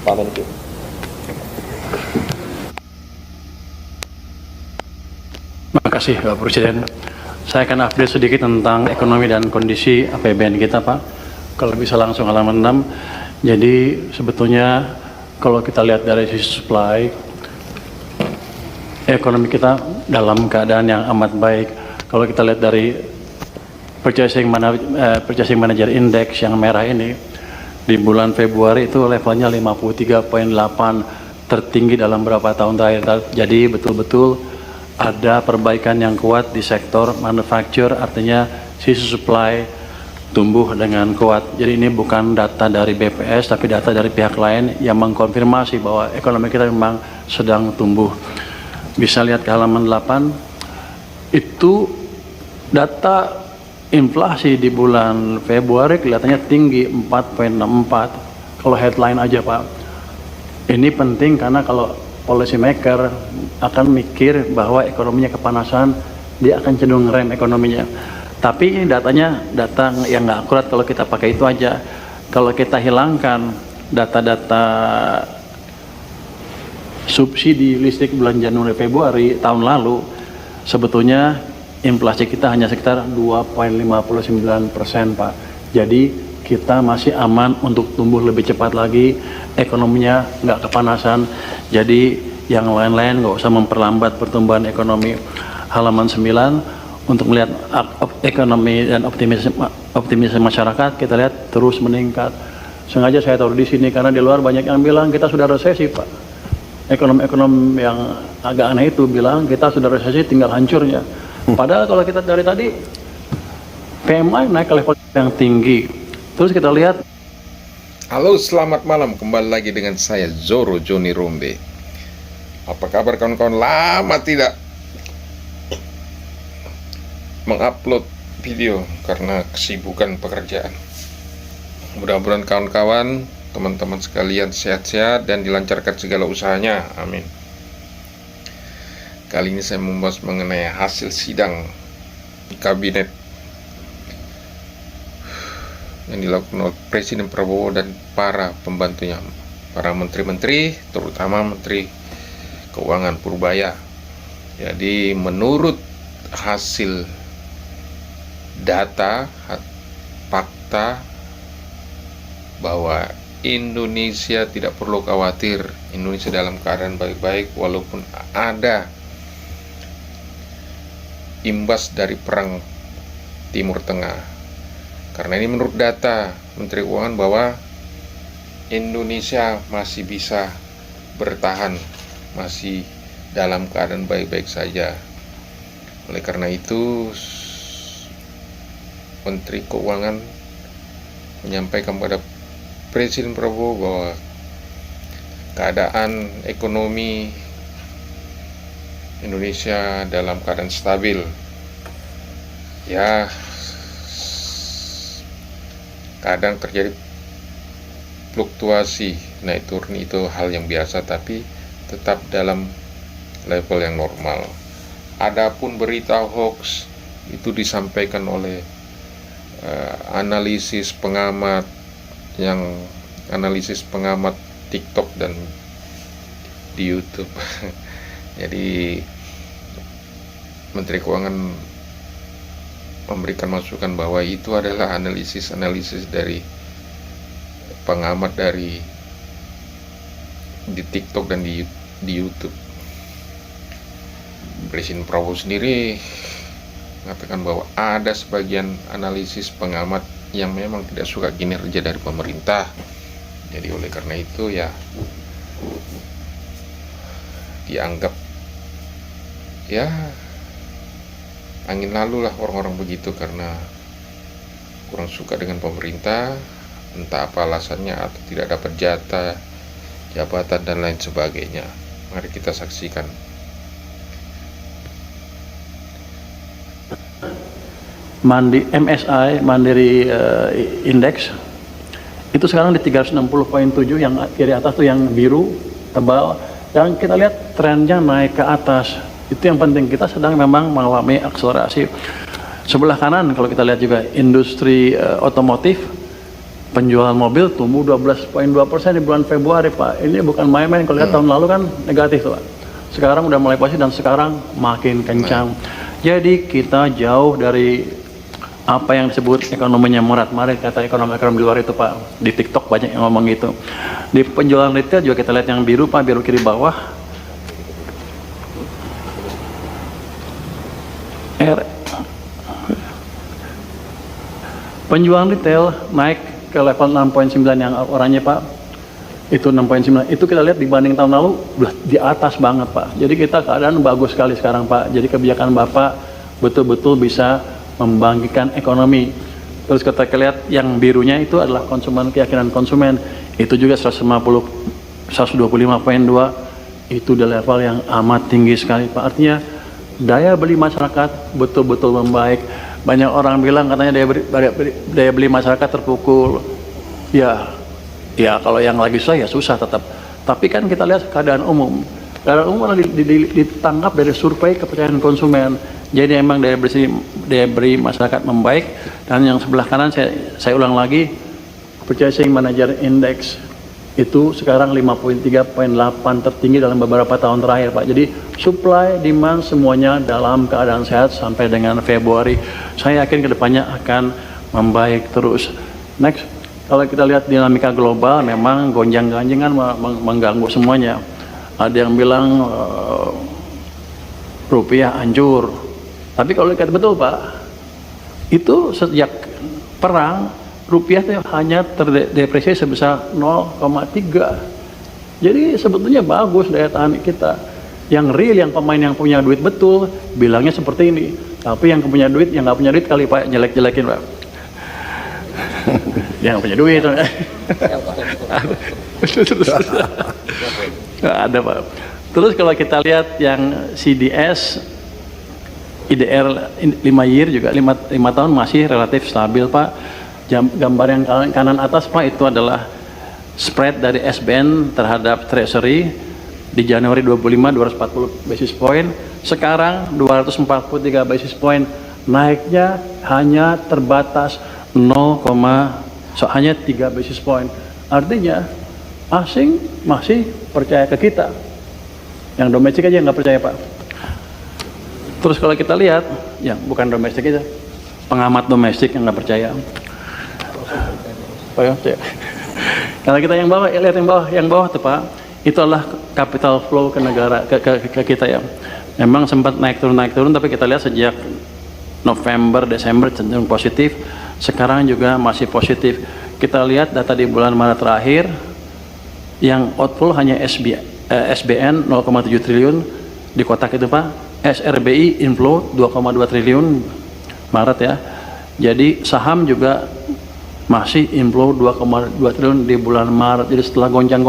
Pak Menkyu. Terima kasih Pak Presiden. Saya akan update sedikit tentang ekonomi dan kondisi APBN kita Pak. Kalau bisa langsung halaman 6. Jadi sebetulnya kalau kita lihat dari sisi supply, ekonomi kita dalam keadaan yang amat baik. Kalau kita lihat dari Purchasing Manager Index yang merah ini, di bulan Februari itu levelnya 53,8, tertinggi dalam beberapa tahun terakhir. Jadi betul-betul ada perbaikan yang kuat di sektor manufacture, artinya sisi supply tumbuh dengan kuat. Jadi ini bukan data dari BPS, tapi data dari pihak lain yang mengkonfirmasi bahwa ekonomi kita memang sedang tumbuh. Bisa lihat ke halaman 8, itu data inflasi di bulan Februari kelihatannya tinggi 4,64. Kalau headline aja Pak, ini penting karena kalau policy maker akan mikir bahwa ekonominya kepanasan, dia akan cenderung rem ekonominya. Tapi ini datanya data yang nggak akurat kalau kita pakai itu aja. Kalau kita hilangkan data-data subsidi listrik bulan Januari Februari tahun lalu, sebetulnya inflasi kita hanya sekitar 2,59% Pak. Jadi kita masih aman untuk tumbuh lebih cepat lagi, ekonominya nggak kepanasan. Jadi yang lain-lain nggak usah memperlambat pertumbuhan ekonomi. Halaman 9, untuk melihat ekonomi dan optimisme masyarakat, kita lihat terus meningkat. Sengaja saya taruh di sini karena di luar banyak yang bilang kita sudah resesi Pak. Ekonom-ekonom yang agak aneh itu bilang kita sudah resesi, tinggal hancurnya. Padahal kalau kita dari tadi PMI naik ke level yang tinggi. Terus kita lihat. Halo, selamat malam. Kembali lagi dengan saya Zoro Joni Rombe. Apa kabar kawan-kawan? Lama tidak mengupload video karena kesibukan pekerjaan. Mudah-mudahan kawan-kawan, teman-teman sekalian sehat-sehat dan dilancarkan segala usahanya. Amin. Kali ini saya membahas mengenai hasil sidang kabinet yang dilakukan oleh Presiden Prabowo dan para pembantunya, para menteri-menteri, terutama Menteri Keuangan Purbaya. Jadi menurut hasil data, fakta bahwa Indonesia tidak perlu khawatir, Indonesia dalam keadaan baik-baik walaupun ada imbas dari perang Timur Tengah. Karena ini menurut data Menteri Keuangan bahwa Indonesia masih bisa bertahan, masih dalam keadaan baik-baik saja. Oleh karena itu Menteri Keuangan menyampaikan kepada Presiden Prabowo bahwa keadaan ekonomi Indonesia dalam keadaan stabil. Ya, kadang terjadi fluktuasi naik turun, itu hal yang biasa, tapi tetap dalam level yang normal. Adapun berita hoax itu disampaikan oleh analisis pengamat TikTok dan di YouTube. Jadi Menteri Keuangan memberikan masukan bahwa itu adalah analisis dari pengamat di TikTok dan di YouTube. Presiden Prabowo sendiri mengatakan bahwa ada sebagian analisis pengamat yang memang tidak suka kinerja dari pemerintah. Jadi oleh karena itu ya dianggap ya angin lalu lah orang-orang begitu, karena kurang suka dengan pemerintah, entah apa alasannya, atau tidak dapat jabatan dan lain sebagainya. Mari kita saksikan. MSI Mandiri Index itu sekarang di 360,7, yang kiri atas tuh yang biru tebal, dan kita lihat trennya naik ke atas. Itu yang penting, kita sedang memang mengalami akselerasi. Sebelah kanan kalau kita lihat juga industri otomotif Penjualan mobil tumbuh 12,2% di bulan Februari, Pak. Ini bukan main-main. Kalau lihat tahun lalu kan negatif, Pak. Sekarang udah mulai positif dan sekarang makin kencang. Jadi kita jauh dari apa yang disebut ekonominya morat-marit, kata ekonomi-ekonomi di luar itu, Pak. Di TikTok banyak yang ngomong gitu. Di penjualan retail juga kita lihat yang biru, Pak, biru kiri bawah. Penjualan retail naik ke level 6,9 yang oranye, Pak. Itu 6,9. Itu kita lihat dibanding tahun lalu udah di atas banget, Pak. Jadi kita keadaan bagus sekali sekarang, Pak. Jadi kebijakan Bapak betul-betul bisa membangkitkan ekonomi. Terus kita lihat yang birunya itu adalah konsumen, keyakinan konsumen. Itu juga 125,2. Itu di level yang amat tinggi sekali, Pak. Artinya daya beli masyarakat betul-betul membaik. Banyak orang bilang katanya daya beli masyarakat terpukul. Ya kalau yang lagi susah ya susah tetap. Tapi kan kita lihat keadaan umum. Keadaan umum ditangkap dari survei kepercayaan konsumen. Jadi emang daya beli masyarakat membaik. Dan yang sebelah kanan saya ulang lagi, Purchasing Manager Index itu sekarang 5,3,8 tertinggi dalam beberapa tahun terakhir, Pak. Jadi supply, demand semuanya dalam keadaan sehat sampai dengan Februari. Saya yakin kedepannya akan membaik terus. Next, kalau kita lihat dinamika global, memang gonjang-ganjing kan mengganggu semuanya. Ada yang bilang rupiah hancur. Tapi kalau lihat betul, Pak, itu sejak perang rupiah itu hanya terdepresiasi sebesar 0,3. Jadi sebetulnya bagus daya tahan kita. Yang real, yang pemain yang punya duit betul, bilangnya seperti ini. Tapi yang punya duit, yang nggak punya duit kali, Pak, jelek-jelekin, Pak. Yang punya duit. Nggak ada, Pak. Terus kalau kita lihat yang CDS, IDR 5 year juga 5 tahun masih relatif stabil, Pak. Gambar yang kanan atas, Pak, itu adalah spread dari SBN terhadap Treasury di Januari 25 240 basis point, sekarang 243 basis point, naiknya hanya terbatas hanya 3 basis point. Artinya asing masih percaya ke kita, yang domestik aja nggak percaya, Pak. Terus kalau kita lihat, ya bukan domestik aja, pengamat domestik yang nggak percaya. Oh ya, kalau kita yang bawah, lihat yang bawah tuh, Pak, itu adalah capital flow ke negara, ke kita ya. Memang sempat naik turun, tapi kita lihat sejak November, Desember cenderung positif, sekarang juga masih positif. Kita lihat data di bulan Maret terakhir, yang outflow hanya SBN 0,7 triliun di kotak itu, Pak. SRBI inflow 2,2 triliun Maret ya. Jadi saham juga masih inflow 2,2 triliun di bulan Maret. Jadi setelah goncang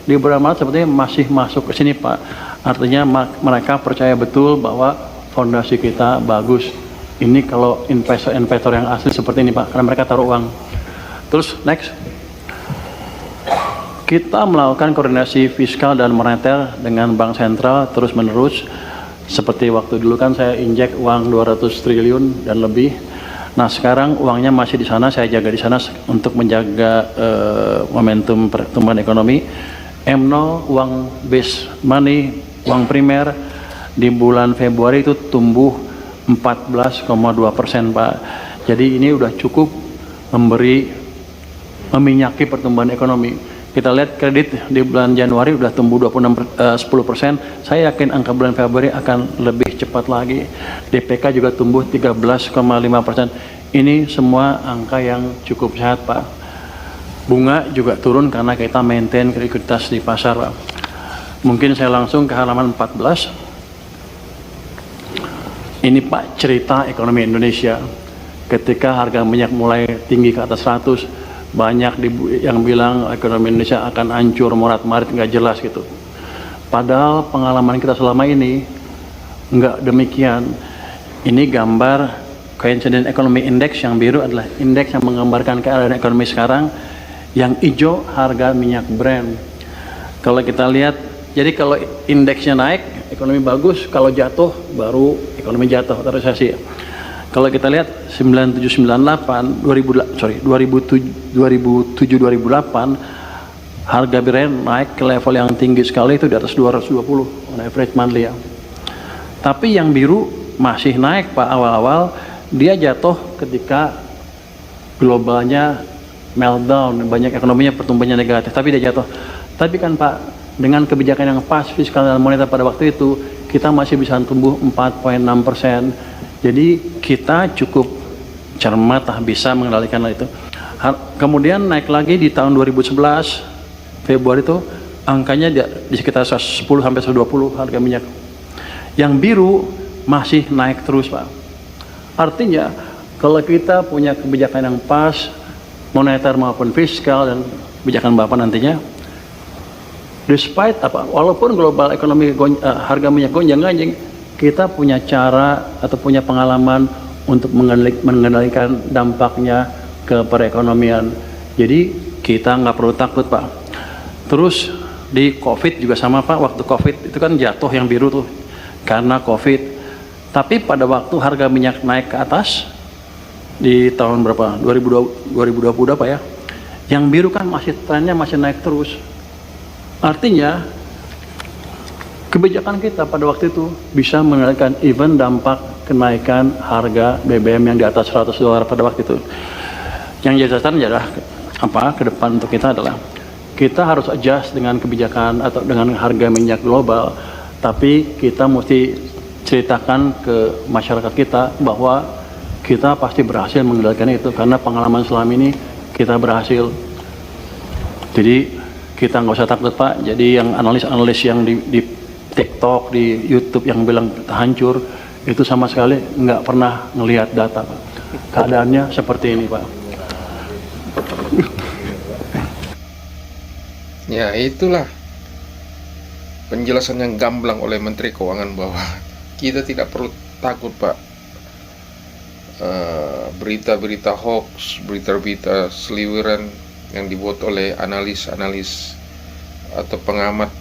di bulan Maret sepertinya masih masuk ke sini, Pak. Artinya mereka percaya betul bahwa fondasi kita bagus. Ini kalau investor yang asli seperti ini, Pak, karena mereka taruh uang. Terus next, kita melakukan koordinasi fiskal dan moneter dengan Bank Sentral terus menerus. Seperti waktu dulu kan saya injek uang 200 triliun dan lebih. Nah sekarang uangnya masih di sana, saya jaga di sana untuk menjaga momentum pertumbuhan ekonomi. M0 uang base money, uang primer di bulan Februari itu tumbuh 14,2%, Pak. Jadi ini udah cukup meminyaki pertumbuhan ekonomi. Kita lihat kredit di bulan Januari udah tumbuh 10%. Saya yakin angka bulan Februari akan lebih cepat lagi. DPK juga tumbuh 13,5%. Ini semua angka yang cukup sehat, Pak. Bunga juga turun karena kita maintain likuiditas di pasar, Pak. Mungkin saya langsung ke halaman 14. Ini, Pak, cerita ekonomi Indonesia. Ketika harga minyak mulai tinggi ke atas 100, banyak yang bilang ekonomi Indonesia akan hancur, morat-marit, nggak jelas gitu. Padahal pengalaman kita selama ini nggak demikian. Ini gambar Coincident Economy Index, yang biru adalah indeks yang menggambarkan keadaan ekonomi sekarang, yang hijau harga minyak Brent. Kalau kita lihat, jadi kalau indeksnya naik, ekonomi bagus, kalau jatuh, baru ekonomi jatuh, atau resesi. Kalau kita lihat 9798 2007 2008 harga Brent naik ke level yang tinggi sekali, itu di atas 220 on average monthly ya. Tapi yang biru masih naik Pak awal-awal, dia jatuh ketika globalnya meltdown, banyak ekonominya pertumbuhannya negatif, tapi dia jatuh. Tapi kan Pak, dengan kebijakan yang pas fiskal dan moneter pada waktu itu, kita masih bisa tumbuh 4,6%. Jadi kita cukup cermat lah, bisa mengendalikan hal itu. Kemudian naik lagi di tahun 2011 Februari itu angkanya di sekitar 10 sampai 120 harga minyak. Yang biru masih naik terus Pak. Artinya kalau kita punya kebijakan yang pas moneter maupun fiskal dan kebijakan Bapak nantinya, despite walaupun global ekonomi harga minyak gonjang-ganjing, kita punya cara atau punya pengalaman untuk mengendalikan dampaknya ke perekonomian. Jadi kita nggak perlu takut Pak. Terus di COVID juga sama Pak, waktu COVID itu kan jatuh yang biru tuh karena COVID. Tapi pada waktu harga minyak naik ke atas di tahun berapa? 2020 Pak ya. Yang biru kan masih trennya masih naik terus. Artinya kebijakan kita pada waktu itu bisa mengendalikan even dampak kenaikan harga BBM yang di atas $100 pada waktu itu. Yang jadi catatan adalah ke depan untuk kita adalah kita harus adjust dengan kebijakan atau dengan harga minyak global, tapi kita mesti ceritakan ke masyarakat kita bahwa kita pasti berhasil mengendalikan itu karena pengalaman selama ini kita berhasil. Jadi kita nggak usah takut Pak. Jadi yang analis-analis yang di TikTok, di YouTube yang bilang hancur, itu sama sekali nggak pernah ngelihat data Pak. Keadaannya seperti ini Pak. Ya itulah penjelasan yang gamblang oleh Menteri Keuangan bahwa kita tidak perlu takut Pak. Berita-berita hoax, berita-berita seliweran yang dibuat oleh analis-analis atau pengamat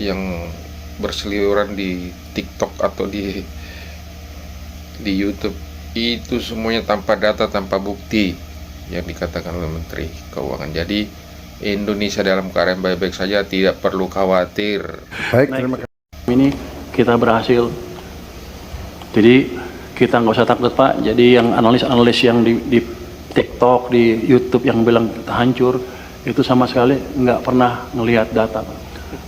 yang berseliweran di TikTok atau di YouTube, itu semuanya tanpa data, tanpa bukti yang dikatakan oleh Menteri Keuangan. Jadi Indonesia dalam keadaan baik-baik saja, tidak perlu khawatir. Baik, terima kasih. Ini kita berhasil. Jadi kita nggak usah takut Pak. Jadi yang analis-analis yang di TikTok, di YouTube yang bilang hancur, itu sama sekali nggak pernah ngelihat data Pak.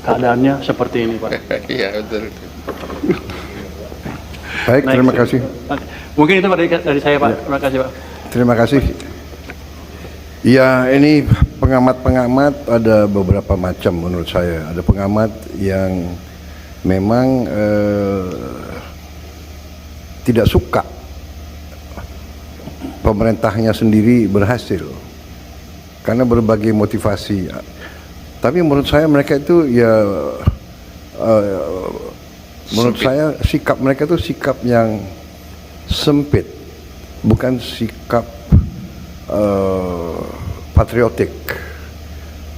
Keadaannya seperti ini Pak. Iya betul. Baik, terima kasih. Mungkin itu Pak dari saya Pak. Terima kasih Pak. Terima kasih. Ya, ini pengamat-pengamat ada beberapa macam menurut saya. Ada pengamat yang memang tidak suka pemerintahnya sendiri berhasil karena berbagai motivasi. Tapi menurut saya mereka itu ya menurut saya sikap mereka itu sikap yang sempit, bukan sikap patriotik.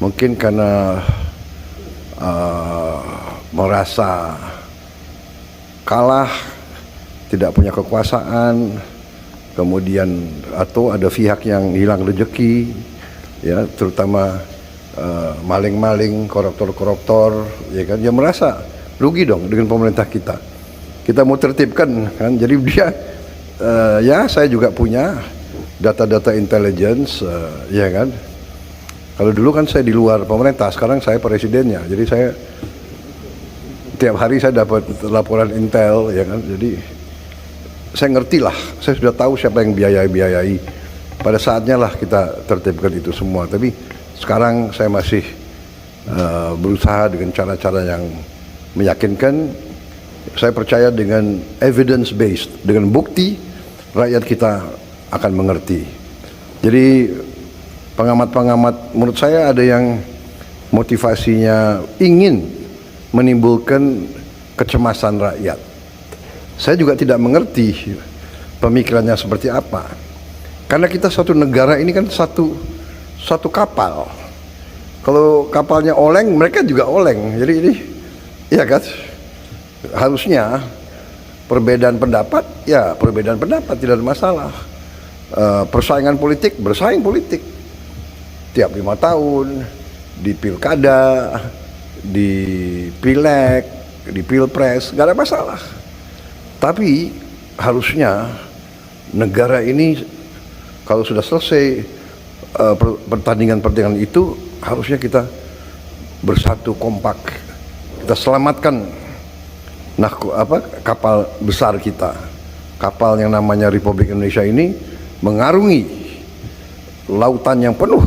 Mungkin karena merasa kalah, tidak punya kekuasaan, kemudian atau ada pihak yang hilang rezeki, ya terutama maling-maling, koruptor-koruptor, ya kan, dia merasa rugi dong dengan pemerintah kita. Kita mau tertibkan kan, jadi dia ya saya juga punya data-data intelligence, ya kan. Kalau dulu kan saya di luar pemerintah, sekarang saya presidennya, jadi saya tiap hari saya dapat laporan intel, ya kan. Jadi saya ngerti lah, saya sudah tahu siapa yang biayai. Pada saatnya lah kita tertibkan itu semua. Tapi sekarang saya masih berusaha dengan cara-cara yang meyakinkan. Saya percaya dengan evidence based, dengan bukti rakyat kita akan mengerti. Jadi pengamat-pengamat menurut saya ada yang motivasinya ingin menimbulkan kecemasan rakyat. Saya juga tidak mengerti pemikirannya seperti apa. Karena kita satu negara ini kan satu kapal. Kalau kapalnya oleng, mereka juga oleng. Jadi ini, ya kan, harusnya Perbedaan pendapat, ya perbedaan pendapat, tidak ada masalah. Persaingan politik, bersaing politik. Tiap 5 tahun, di pilkada, di pileg, di pilpres, nggak ada masalah. Tapi harusnya negara ini kalau sudah selesai pertandingan-pertandingan itu, harusnya kita bersatu kompak. Kita selamatkan kapal besar kita. Kapal yang namanya Republik Indonesia ini mengarungi lautan yang penuh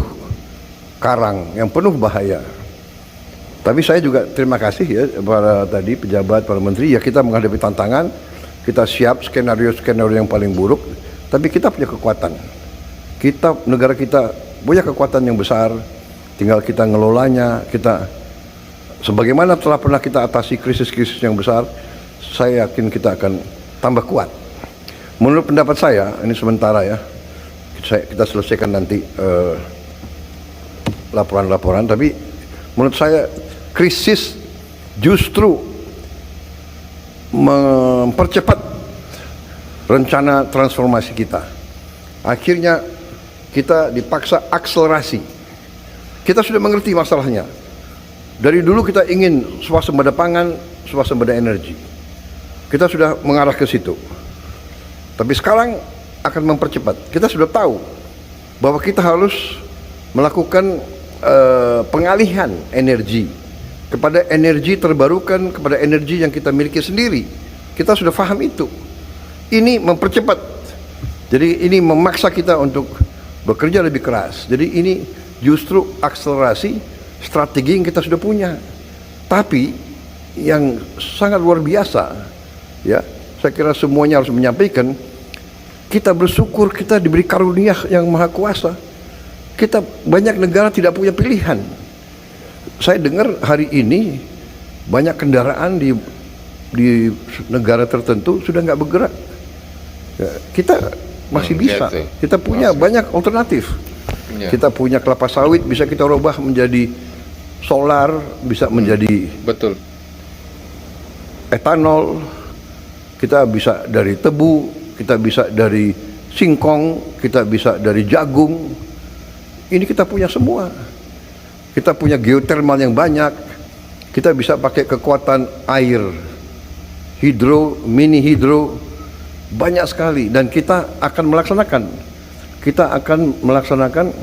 karang, yang penuh bahaya. Tapi saya juga terima kasih ya para tadi pejabat, para menteri, ya kita menghadapi tantangan, kita siap skenario-skenario yang paling buruk, tapi kita punya kekuatan. Negara kita punya kekuatan yang besar, tinggal kita ngelolanya. Kita sebagaimana telah pernah kita atasi krisis-krisis yang besar, saya yakin kita akan tambah kuat. Menurut pendapat saya, ini sementara ya, kita selesaikan nanti laporan-laporan, tapi menurut saya krisis justru mempercepat rencana transformasi kita. Akhirnya kita dipaksa akselerasi. Kita sudah mengerti masalahnya. Dari dulu kita ingin swasembada pangan, swasembada energi. Kita sudah mengarah ke situ. Tapi sekarang akan mempercepat. Kita sudah tahu bahwa kita harus melakukan pengalihan energi kepada energi terbarukan, kepada energi yang kita miliki sendiri. Kita sudah paham itu. Ini mempercepat. Jadi ini memaksa kita untuk bekerja lebih keras. Jadi ini justru akselerasi strategi yang kita sudah punya. Tapi yang sangat luar biasa, ya, saya kira semuanya harus menyampaikan, kita bersyukur kita diberi karunia yang maha kuasa. Kita banyak negara tidak punya pilihan. Saya dengar hari ini banyak kendaraan di negara tertentu sudah nggak bergerak. Ya, kita masih bisa. Kita punya banyak alternatif. Ya. Kita punya kelapa sawit, bisa kita rubah menjadi solar, bisa menjadi etanol. Kita bisa dari tebu, kita bisa dari singkong, kita bisa dari jagung. Ini kita punya semua. Kita punya geotermal yang banyak. Kita bisa pakai kekuatan air, hidro, mini hidro, banyak sekali. Dan kita akan melaksanakan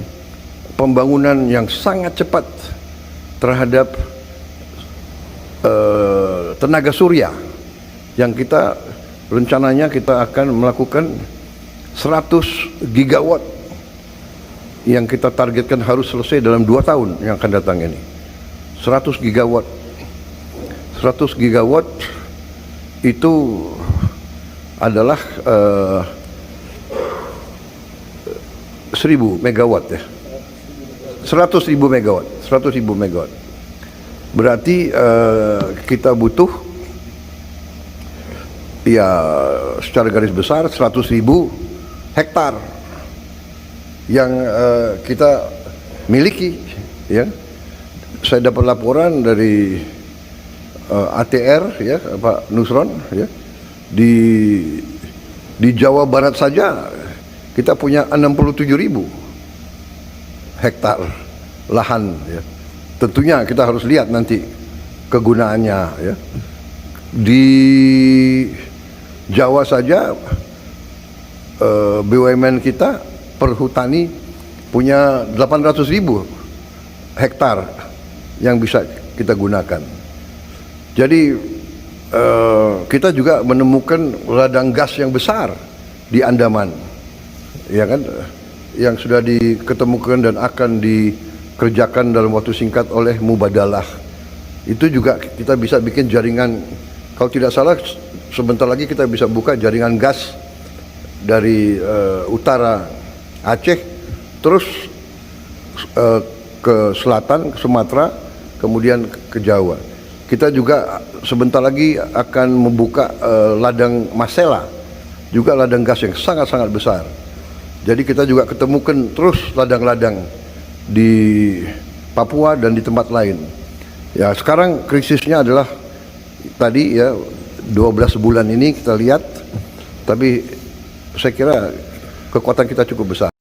pembangunan yang sangat cepat terhadap tenaga surya. Yang kita rencananya kita akan melakukan 100 gigawatt yang kita targetkan harus selesai dalam 2 tahun yang akan datang ini. 100 gigawatt. 100 gigawatt itu adalah 1000 megawatt ya. 100.000 megawatt. 100.000 megawatt. Berarti kita butuh ya secara garis besar 100.000 hektar yang kita miliki, ya. Saya dapat laporan dari ATR, ya, Pak Nusron, ya, di Jawa Barat saja kita punya 67.000 hektar lahan, ya. Tentunya kita harus lihat nanti kegunaannya, ya. Di Jawa saja BUMN kita perhutani punya 800.000 hektar yang bisa kita gunakan. Jadi kita juga menemukan ladang gas yang besar di Andaman, ya kan, yang sudah diketemukan dan akan dikerjakan dalam waktu singkat oleh Mubadalah. Itu juga kita bisa bikin jaringan, kalau tidak salah sebentar lagi kita bisa buka jaringan gas dari utara Aceh terus ke selatan, ke Sumatera, kemudian ke Jawa. Kita juga sebentar lagi akan membuka ladang Masela, juga ladang gas yang sangat-sangat besar. Jadi kita juga ketemukan terus ladang-ladang di Papua dan di tempat lain. Ya, sekarang krisisnya adalah tadi, ya, 12 bulan ini kita lihat, tapi saya kira kekuatan kita cukup besar.